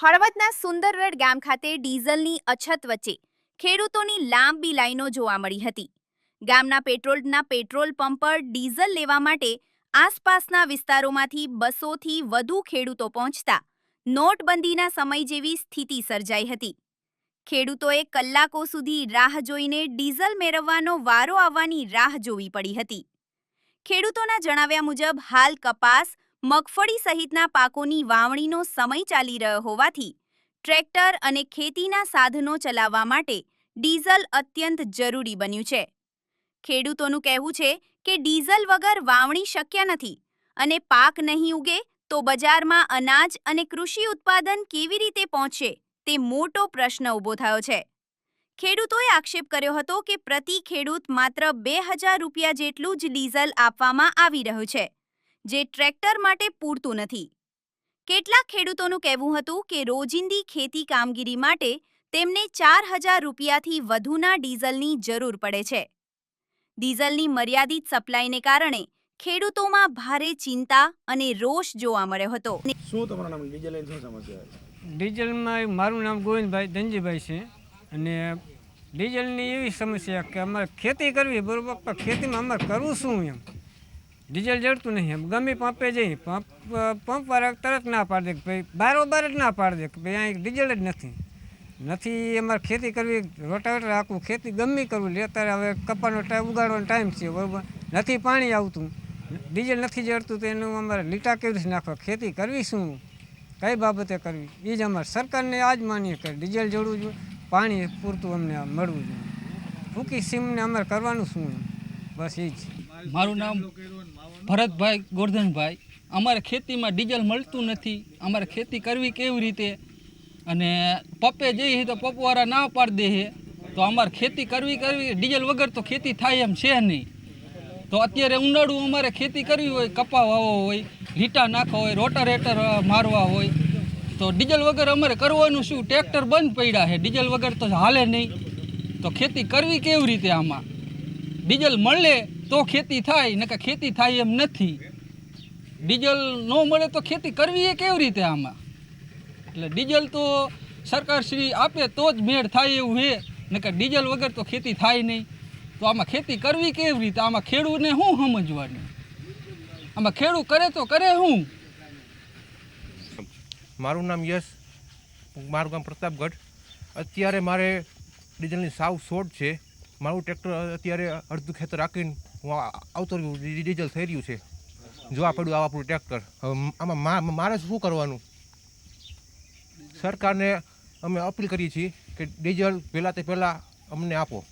હળવદના સુંદરગઢ ગામ ખાતે ડીઝલની અછત વચ્ચે ખેડૂતોની લાંબી લાઈનો જોવા મળી હતી. ગામના પેટ્રોલ પંપ પર ડીઝલ લેવા માટે આસપાસના વિસ્તારોમાંથી 200થી વધુ ખેડૂતો પહોંચતા નોટબંધીના સમય જેવી સ્થિતિ સર્જાઈ હતી. ખેડૂતોએ કલાકો સુધી રાહ જોઈને ડીઝલ મેળવવાનો વારો આવવાની રાહ જોવી પડી હતી. ખેડૂતોના જણાવ્યા મુજબ હાલ કપાસ, મગફળી સહિતના પાકોની વાવણીનો સમય ચાલી રહ્યો હોવાથી ટ્રેક્ટર અને ખેતીના સાધનો ચલાવવા માટે ડીઝલ અત્યંત જરૂરી બન્યું છે. ખેડૂતોનું કહેવું છે કે ડીઝલ વગર વાવણી શક્ય નથી અને પાક નહીં ઉગે તો બજારમાં અનાજ અને કૃષિ ઉત્પાદન કેવી રીતે પહોંચશે તે મોટો પ્રશ્ન ઊભો થયો છે. ખેડૂતોએ આક્ષેપ કર્યો હતો કે પ્રતિ ખેડૂત માત્ર 2000 રૂપિયા જેટલું જ ડીઝલ આપવામાં આવી રહ્યું છે, જે ટ્રેક્ટર માટે પૂરતું નથી. કેટલાક ખેડૂતોનું કહેવું હતું કે રોજિંદી ખેતી કામગીરી માટે તેમને 4000 રૂપિયાથી વધુના ડીઝલની જરૂર પડે છે. ડીઝલની મર્યાદિત સપ્લાયને કારણે ખેડૂતોમાં ભારે ચિંતા અને રોષ જોવા મળ્યો હતો. શું તમારું નામ? ડીઝલની શું સમસ્યા છે? ડીઝલમાં મારું નામ ગોવિંદભાઈ ધનજીભાઈ છે અને ડીઝલની એવી સમસ્યા કે અમારે ખેતી કરવી બરાબર, પણ ખેતીમાં અમારે કરવું શું એમ ડીઝલ જડતું નહીં. એમ ગમે પંપે જઈએ, પંપવાળા તરત ના પાડી દે કે ભાઈ બારોબાર જ ના પાડી દે કે ભાઈ અહીં ડીઝલ જ નથી. અમારે ખેતી કરવી, રોટાવેટર આખું ખેતી ગમે કરવું લે. અત્યારે હવે કપાનો ઉગાડવાનો ટાઈમ છે બરાબર, નથી પાણી આવતું, ડીઝલ નથી જડતું, તો એનું અમારે લીટા કેવી રીતે નાખવા, ખેતી કરવી શું, કઈ બાબતે કરવી, એ જ અમારે સરકારને આ જ માનીએ કે ડીઝલ જોડવું જોઈએ, પાણી પૂરતું અમને મળવું જોઈએ. ટૂંકી સીમને અમારે કરવાનું શું, બસ એ જ. મારું નામ ભરતભાઈ ગોરધનભાઈ. અમારે ખેતીમાં ડીઝલ મળતું નથી. અમારે ખેતી કરવી કેવી રીતે, અને પપ્પે જઈએ તો પપવાળા ના પાડી દે તો અમારે ખેતી કરવી ડીઝલ વગર તો ખેતી થાય એમ છે નહીં. તો અત્યારે ઉનાળું અમારે ખેતી કરવી હોય, કપા વાવવો હોય, લીટા નાખવા હોય, રોટારેટર મારવા હોય, તો ડીઝલ વગર અમારે કરવાનું શું? ટ્રેક્ટર બંધ પડ્યા છે, ડીઝલ વગર તો હાલે નહીં. તો ખેતી કરવી કેવી રીતે? આમાં ડીઝલ મળે તો ખેતી થાય, નકર ખેતી થાય એમ નથી. ડીઝલ ન મળે તો ખેતી કરવી એ કેવી રીતે આમાં? એટલે ડીઝલ તો સરકારશ્રી આપે તો જ મેળ થાય એવું છે, નકર ડીઝલ વગર તો ખેતી થાય નહીં. તો આમાં ખેતી કરવી કેવી રીતે? આમાં ખેડૂતને શું સમજવાનું? આમાં ખેડૂત કરે તો કરે શું? મારું નામ યશ, મારું ગામ પ્રતાપગઢ. અત્યારે મારે ડીઝલની સાવ શોર્ટ છે. મારું ટ્રેક્ટર અત્યારે અડધું ખેતર રાખીને હું આવતો રહ્યું, ડીઝલ થઈ રહ્યું છે. જોવા પડ્યું આ આપણું ટ્રેક્ટર. હવે આમાં મારે શું કરવાનું? સરકારને અમે અપીલ કરીએ છીએ કે ડીઝલ પહેલાં અમને આપો.